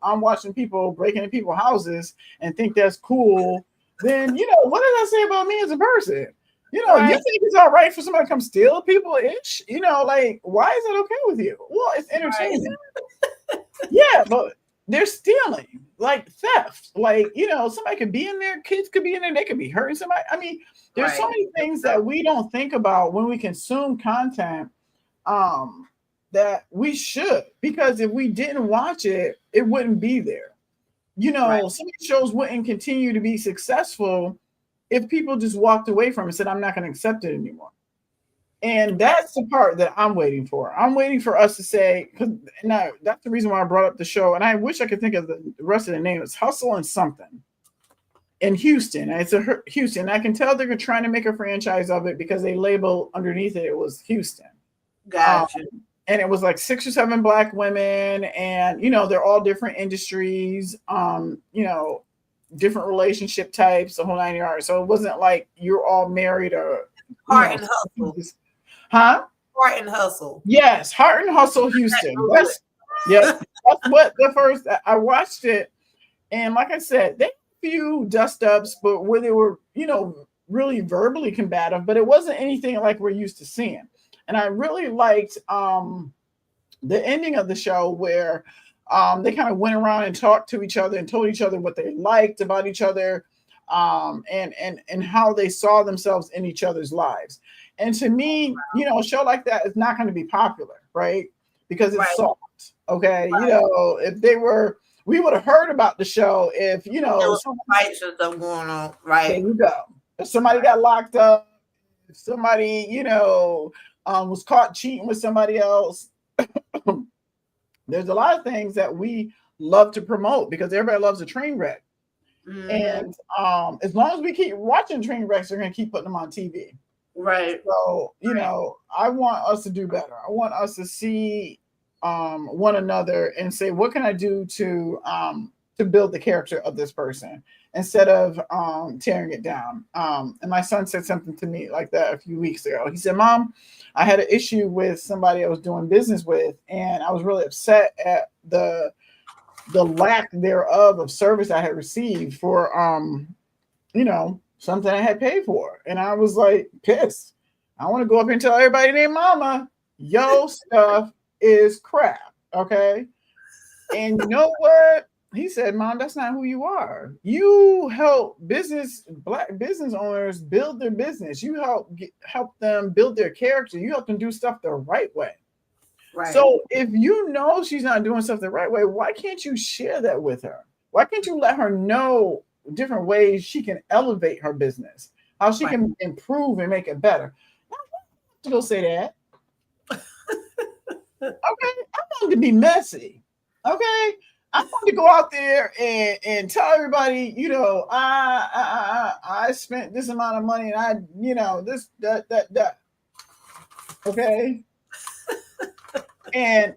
I'm watching people breaking into people's houses and think that's cool, then, what did I say about me as a person? You Right. think it's all right for somebody to come steal people ish? Like, why is that okay with you? Well, it's Right. entertainment. Yeah, but they're stealing, like theft. Like, somebody could be in there, kids could be in there, they could be hurting somebody. I mean, there's so Right. many things that we don't think about when we consume content um that we should, because if we didn't watch it, it wouldn't be there. Right. Some of these shows wouldn't continue to be successful if people just walked away from it and said, I'm not going to accept it anymore. And that's the part that I'm waiting for. I'm waiting for us to say, because now that's the reason why I brought up the show. And I wish I could think of the rest of the name. It's Hustle and Something in Houston. And it's a Houston. I can tell they're trying to make a franchise of it because they label underneath it was Houston. Um, Gotcha. and it was like 6 or 7 Black women, and they're all different industries, different relationship types, the whole 9 yards. So it wasn't like you're all married or you Heart know, and hustle. huh? Heart and hustle. Yes, Heart and Hustle Houston. Really? Yep. That's what the first I watched it, and like I said, they had a few dust ups, but where they were, really verbally combative, but it wasn't anything like we're used to seeing. And I really liked the ending of the show where they kind of went around and talked to each other and told each other what they liked about each other, and how they saw themselves in each other's lives. And to me, a show like that is not going to be popular, right? Because it's Right. soft. Okay, if they were, we would have heard about the show if There was fights and stuff going on. there Right. you go. If somebody got locked up, if somebody was caught cheating with somebody else, there's a lot of things that we love to promote because everybody loves a train wreck. Mm-hmm. And as long as we keep watching train wrecks, they're going to keep putting them on TV. Right. So, I want us to do better. I want us to see one another and say, what can I do to build the character of this person instead of tearing it down. And my son said something to me like that a few weeks ago. He said, Mom, I had an issue with somebody I was doing business with, and I was really upset at the lack thereof of service I had received for something I had paid for. And I was like pissed. I want to go up and tell everybody named Mama, yo stuff is crap. Okay. And you know what? He said, Mom, that's not who you are. You help Black business owners build their business. You help them build their character. You help them do stuff the right way. Right. So if you know she's not doing stuff the right way, why can't you share that with her? Why can't you let her know different ways she can elevate her business, how she Right. can improve and make it better? I don't have to go say that. Okay, I want to be messy. Okay, I want to go out there and tell everybody, I spent this amount of money and this that. Okay, and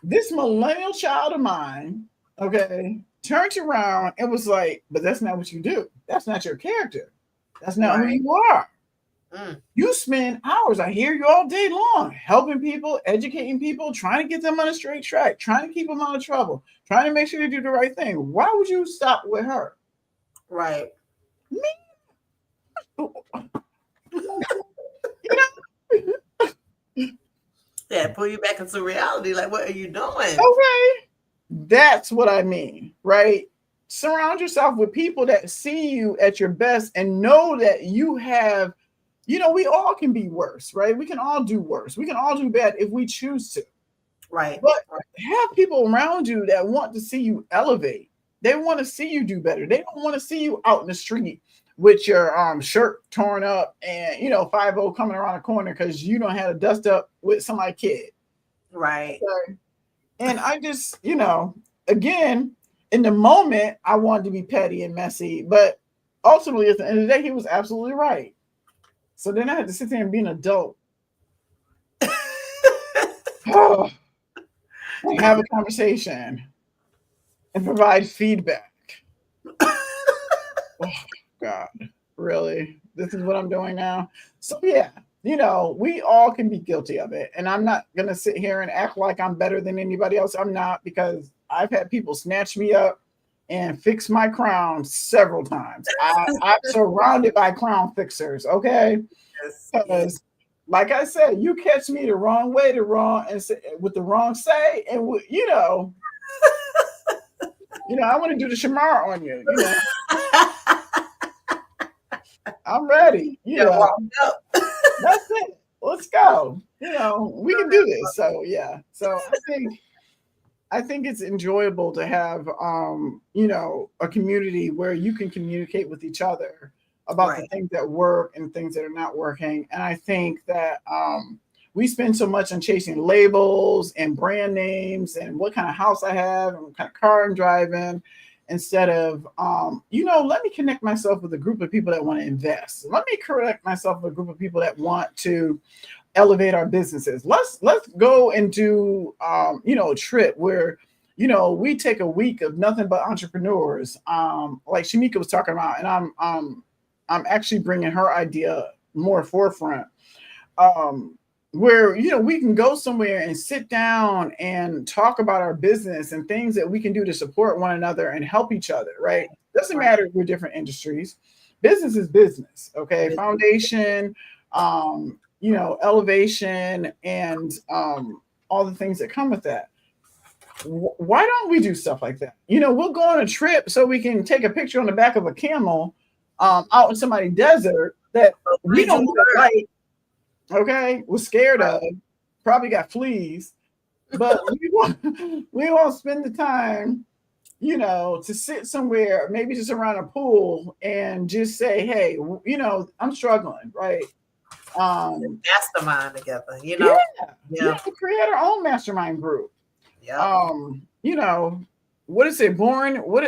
this millennial child of mine, okay, turned around and was like, but that's not what you do. That's not your character. That's not who Right. you are. Mm. You spend hours, I hear you all day long, helping people, educating people, trying to get them on a straight track, trying to keep them out of trouble, trying to make sure they do the right thing. Why would you stop with her? Right. Me? You know? Yeah, pull you back into reality. Like, what are you doing? Okay. That's what I mean, right? Surround yourself with people that see you at your best and know that you have, we all can be worse, right? We can all do worse. We can all do bad if we choose to. Right. But Right. have people around you that want to see you elevate. They want to see you do better. They don't want to see you out in the street with your shirt torn up and 5-0 coming around the corner because you don't have a dust up with somebody's kid. Right. Okay? And I just, again, in the moment, I wanted to be petty and messy, but ultimately, at the end of the day, he was absolutely right. So then I had to sit there and be an adult and have a conversation and provide feedback. Oh, God. really? This is what I'm doing now. So yeah, we all can be guilty of it. And I'm not gonna sit here and act like I'm better than anybody else. I'm not, because I've had people snatch me up and fix my crown several times. I'm surrounded by crown fixers, okay? Yes, yes. Because like I said, you catch me the wrong way, the wrong and with the wrong say, and I want to do the shamar on you. I'm ready. Yeah, walk up. That's it. Let's go. We can do this. So yeah. So I think it's enjoyable to have a community where you can communicate with each other about the Right. things that work and things that are not working. And I think that we spend so much on chasing labels and brand names and what kind of house I have and what kind of car I'm driving, instead of let me connect myself with a group of people that want to invest. Let me connect myself with a group of people that want to elevate our businesses. Let's go and do a trip where we take a week of nothing but entrepreneurs, like Shamika was talking about, and I'm actually bringing her idea more forefront, um where we can go somewhere and sit down and talk about our business and things that we can do to support one another and help each other, right? Doesn't Right. matter if we're different industries. Business is business, okay? Business. Foundation, elevation, and all the things that come with that. Why don't we do stuff like that? We'll go on a trip so we can take a picture on the back of a camel, out in somebody's desert that we Read your don't even word. like, okay, was scared Right. of, probably got fleas, but we won't spend the time, to sit somewhere, maybe just around a pool, and just say, hey, I'm struggling, right? Um, Mastermind together, you yeah, know? Yeah. create our own mastermind group. Yep. Um, you know, what is it? Born? What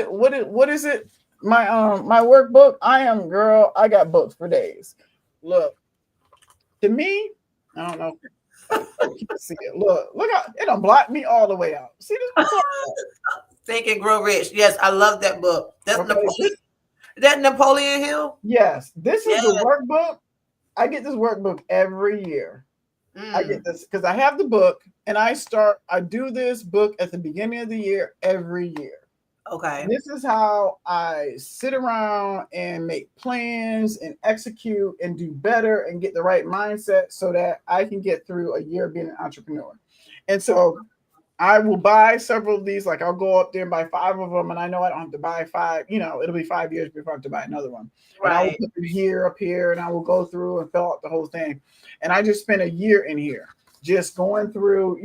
is it? My workbook. I am girl. I got books for days. Look, to me, I don't know. You can see it. Look out! It don't block me all the way out. See this book? Think and Grow Rich. Yes, I love that book. That's Okay, Napoleon. That Napoleon Hill? yes, this is Yeah. the workbook. I get this workbook every year. I get Mm. this because I have the book, and I do this book at the beginning of the year every year. And Okay. this is how I sit around and make plans and execute and do better and get the right mindset so that I can get through a year being an entrepreneur. And so I will buy several of these. Like I'll go up there and buy 5 of them, and I know I don't have to buy five. It'll be 5 years before I have to buy another one. And I will Right. put it here, up here, and I will go through and fill out the whole thing. And I just spent a year in here, just going through,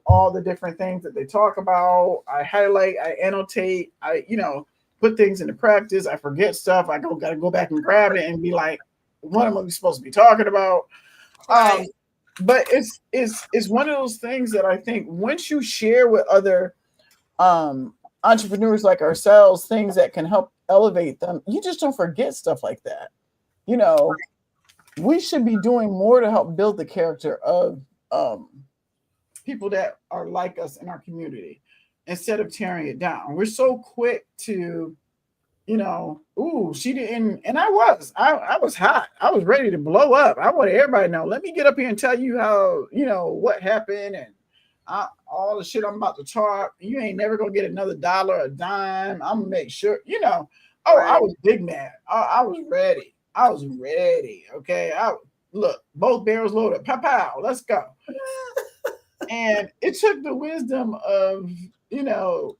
all the different things that they talk about. I highlight, I annotate, put things into practice. I forget stuff. Gotta go back and grab it and be like, what am I supposed to be talking about? Right. Um, but it's one of those things that I think once you share with other entrepreneurs like ourselves things that can help elevate them, you just don't forget stuff like that. You know, we should be doing more to help build the character of um, people that are like us in our community instead of tearing it down. We're so quick to ooh, she didn't, and I was hot. I was ready to blow up. I want everybody to know. Let me get up here and tell you how, what happened and all the shit I'm about to talk. You ain't never gonna get another dollar, a dime. I'm gonna make sure, Oh, I Right. was big man. I was ready. I was ready. Okay. Look, both barrels loaded. Pow pow. Let's go. And it took the wisdom of, you know,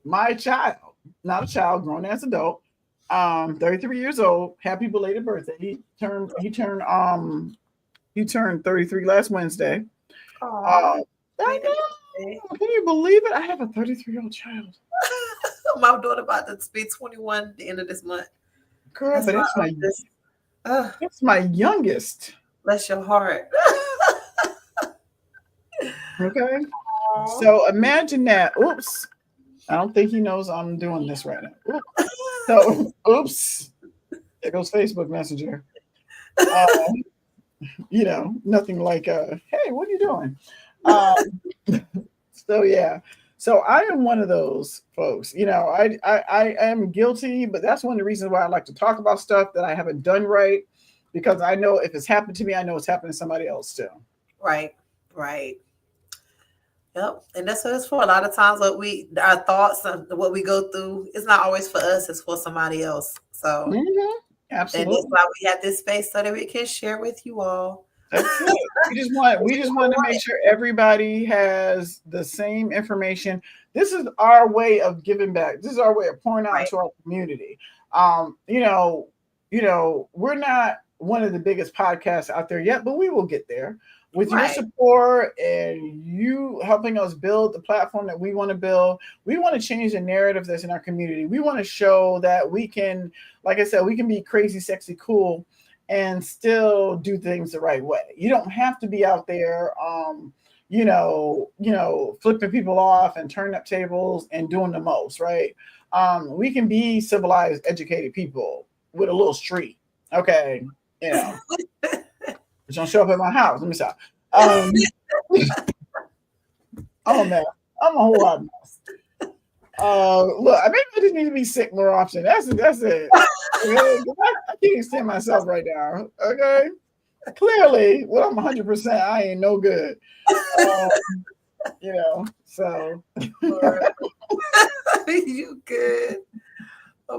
my child, not a child, grown as adult, 33 years old. Happy belated birthday. He turned 33 last Wednesday. Aw. Uh, I Happy birthday. know. Can you believe it? I have a 33-year-old child. My daughter about to be 21 at the end of this month. Girl, That's but my it's my oldest. Uh, it's my youngest. bless your heart. Okay. Aw. So imagine that. Oops. I don't think he knows I'm doing this right now. So oops. There goes Facebook Messenger. Uh, nothing like hey, what are you doing? Um, so yeah. So I am one of those folks. I am guilty, but that's one of the reasons why I like to talk about stuff that I haven't done right, because I know if it's happened to me, I know it's happening to somebody else too. Right, right. Yep. And that's what it's for. A lot of times our thoughts and what we go through, it's not always for us, it's for somebody else. So, Hmm. and that's Absolutely. why we have this space so that we can share with you all. That's it. We just want to make sure everybody has the same information. This is our way of giving back. This is our way of pouring out Right, into our community. Um, you know, we're not one of the biggest podcasts out there yet, but we will get there. With your right, support and you helping us build the platform that we want to build, we want to change the narrative that's in our community. We want to show that we can, like I said, we can be crazy, sexy, cool, and still do things the right way. You don't have to be out there, flipping people off and turning up tables and doing the most, right? We can be civilized, educated people with a little street. Okay, you know, just don't show up at my house. Let me stop. Um, I'm a mess. I'm a whole lot of mess. Look, maybe I just need to be sick more often. That's it. Okay? I can't stand myself right now. Okay, clearly, when I'm 100%, I ain't no good. Um, so Lord. You good.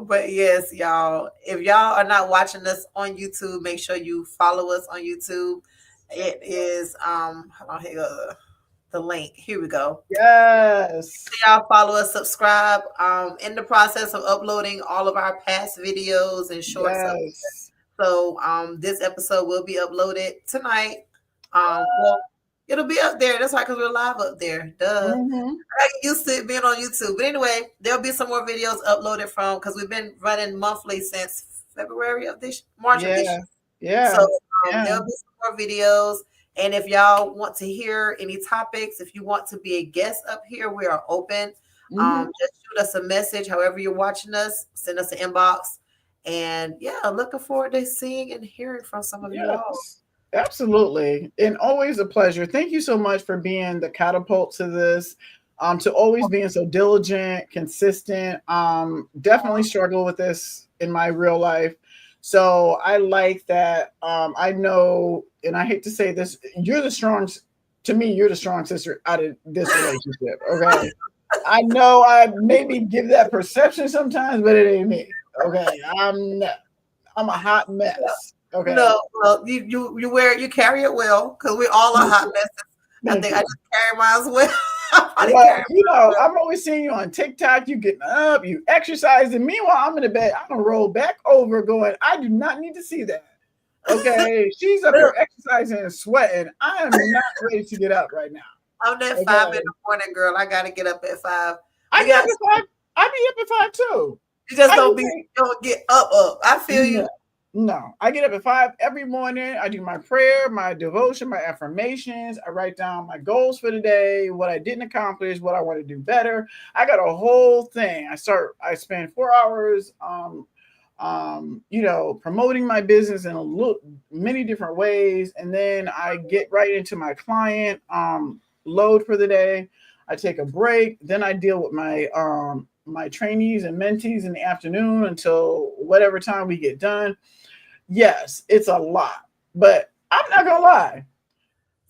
But yes, y'all, if y'all are not watching us on YouTube, make sure you follow us on YouTube. It is hold on, here go the link. Here we go. yes, Y'all follow us, subscribe. In the process of uploading all of our past videos and shorts up. yes. So this episode will be uploaded tonight. Well, it'll be up there. That's why, because we're live up there. Duh. Mm-hmm. I get used to it being on YouTube. But anyway, there'll be some more videos uploaded from, because we've been running monthly since March of this Yeah, year. So yeah, yeah. there'll be some more videos. And if y'all want to hear any topics, if you want to be a guest up here, we are open. Mm-hmm. Just shoot us a message, however you're watching us, send us an inbox. And yeah, looking forward to seeing and hearing from some of you all. Yes, absolutely. And always a pleasure. Thank you so much for being the catapult to this, to always being so diligent, consistent. Definitely struggle with this in my real life. So I like that. I know, and I hate to say this, to me, you're the strong sister out of this relationship. Okay. I know I maybe give that perception sometimes, but it ain't me. Okay. I'm a hot mess. Okay. No, well, you carry it well, because we all are hot messes. I Thank think I you. just carry mine as well. I probably Well, carry mine well. I'm always seeing you on TikTok. You getting up, you exercising. Meanwhile, I'm in the bed. I'm gonna roll back over, going, I do not need to see that. Okay, she's up here exercising and sweating. I am not ready to get up right now. I'm that 5 in Okay, the morning girl. I gotta get up at 5. I We get up got at 5. I be up at 5 too. you just I don't just be ain't don't get up. I feel no, you. no. I get up at 5 every morning. I do my prayer, my devotion, my affirmations. I write down my goals for the day, what I didn't accomplish, what I want to do better. I got a whole thing. I spend 4 hours promoting my business in many different ways. And then I get right into my client load for the day. I take a break. Then I deal with my trainees and mentees in the afternoon until whatever time we get done. Yes, it's a lot, but I'm not gonna lie.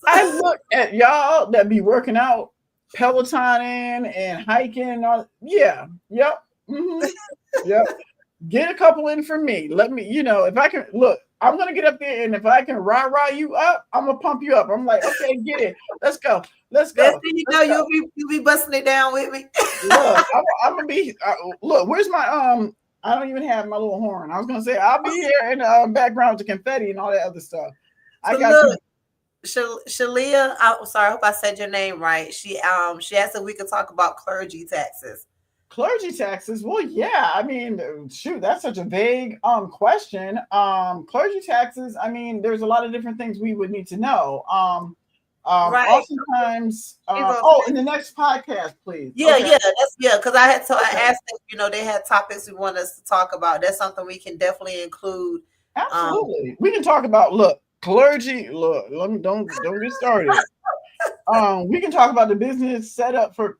I look at y'all that be working out, pelotoning and hiking and all. Yeah, yep, yep. Get a couple in for me. Let me, if I can look, I'm gonna get up there, and if I can rah you up, I'm gonna pump you up. I'm like, okay, get it. Let's go. Let's Next go. thing you Let's know, go. you'll be busting it down with me. Look, I'm gonna be. Look, where's my I don't even have my little horn. I was gonna say I'll be here in the background with the confetti and all that other stuff. I So got you. look, Shalia, I'm sorry, I hope I said your name right. She asked if we could talk about clergy taxes. Clergy taxes. Well, yeah. I mean, shoot, that's such a vague question. Clergy taxes. I mean, there's a lot of different things we would need to know. Right. Oftentimes. She's on Oh, in the next podcast, please. Yeah, Okay. yeah, that's yeah. Because I Okay. asked them, they had topics we want us to talk about. That's something we can definitely include. Um, Absolutely. We can talk about clergy. Look, let me don't get started. We can talk about the business setup for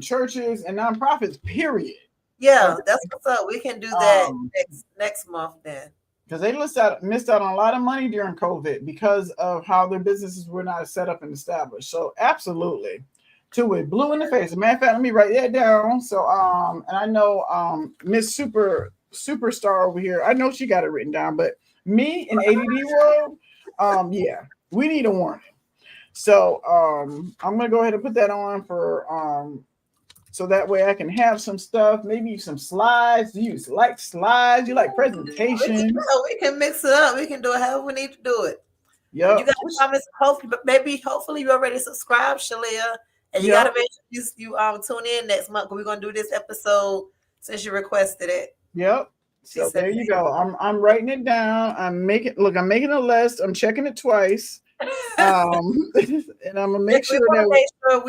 churches and nonprofits. Period. Yeah, Okay. that's what's up. We can do that Um, next month then. because they missed out on a lot of money during COVID because of how their businesses were not set up and established. So absolutely, to it, blue in the face. As a matter of fact, let me write that down. So and I know Miss Superstar over here, I know she got it written down, but me in ADD world, yeah, we need a warning. So I'm gonna go ahead and put that on for so that way I can have some stuff, maybe some slides. Do you like slides? You like presentations? We can mix it up. We can do it however we need to do it. But you Yep. got to promise, hopefully you already subscribed, Shalia, and you got to Yep. make sure you tune in next month because we're gonna do this episode since you requested it. Yep. She So said, there you go. I'm writing it down. I'm making a list. I'm checking it twice. And I'm gonna make we sure want to that make sure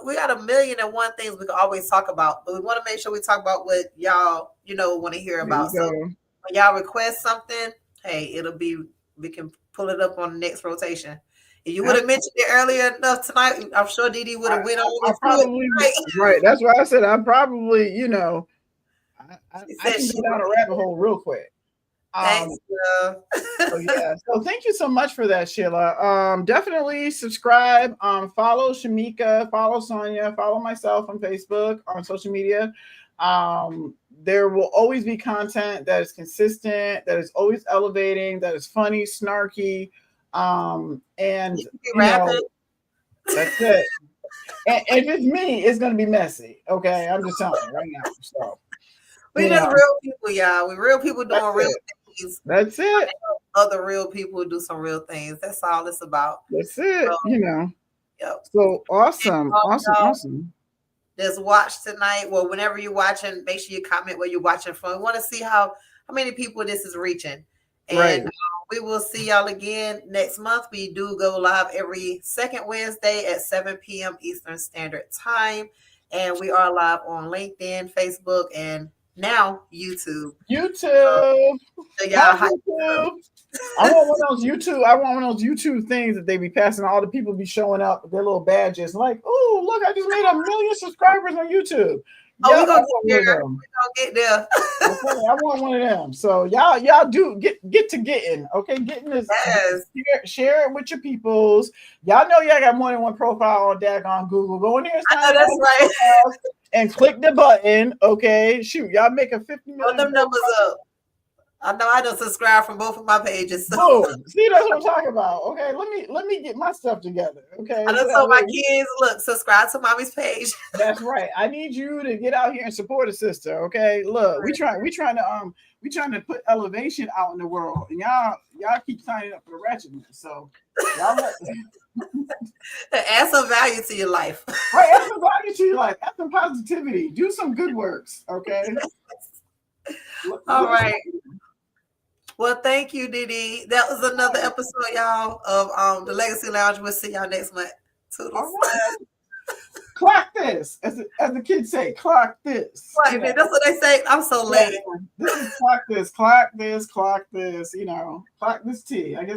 we got a million and one things we can always talk about, but we want to make sure we talk about what y'all want to hear there you about. So go. when y'all request something, hey, we can pull it up on the next rotation. If you would have mentioned it earlier enough tonight, I'm sure Dee Dee would have went on I through it. probably Right? right. That's why I said I'm probably, She I said can she go down a rabbit hole real quick. thanks. So yeah. So thank you so much for that, Sheila. Definitely subscribe. Follow Shamika, follow Sonia, follow myself on Facebook, on social media. There will always be content that is consistent, that is always elevating, that is funny, snarky. And Rapping. that's it. And if it's me, it's gonna be messy. Okay, I'm just telling you right now. So We just real people, y'all. We real people doing real things. That's it. Other real people do some real things. That's all it's about. That's it. So, yep. So awesome, Y'all awesome. just watch tonight. Well, whenever you're watching, make sure you comment where you're watching from. We want to see how many people this is reaching. Right. And we will see y'all again next month. We do go live every second Wednesday at 7 p.m. Eastern Standard Time. And we are live on LinkedIn, Facebook, and now YouTube. YouTube. So y'all, YouTube. I want one of those YouTube. I want one of those YouTube things that they be passing. All the people be showing up with their little badges, like, "Oh, look! I just made 1 million subscribers on YouTube." we're I gonna want get one there. of them. We're gonna get there. Okay, I want one of them. So y'all do get to getting. Okay, getting this. Yes. Share it with your peoples. Y'all know y'all got more than one profile on Daggone Google. Go in there, I know that's right. and click the button. Okay, shoot, y'all make a 50 million. Put them numbers up. I know I don't subscribe from both of my pages. So. Boom. See, that's what I'm talking about. Okay, let me get my stuff together. Okay. I just told my kids, look, subscribe to mommy's page. That's right. I need you to get out here and support a sister. Okay. Look, we trying to put elevation out in the world, and y'all keep signing up for the wretchedness. So y'all add some value to your life. Right, add some value to your life. Add some positivity. Do some good works. Okay. All right. Well, thank you, Dee Dee. That was another episode, y'all, of the Legacy Lounge. We'll see y'all next month. Toodles. Right. Clock this, as the kids say. Clock this. Right, that's what they say. I'm so late. This is clock this. Clock this. Clock this. Clock this tea. I guess.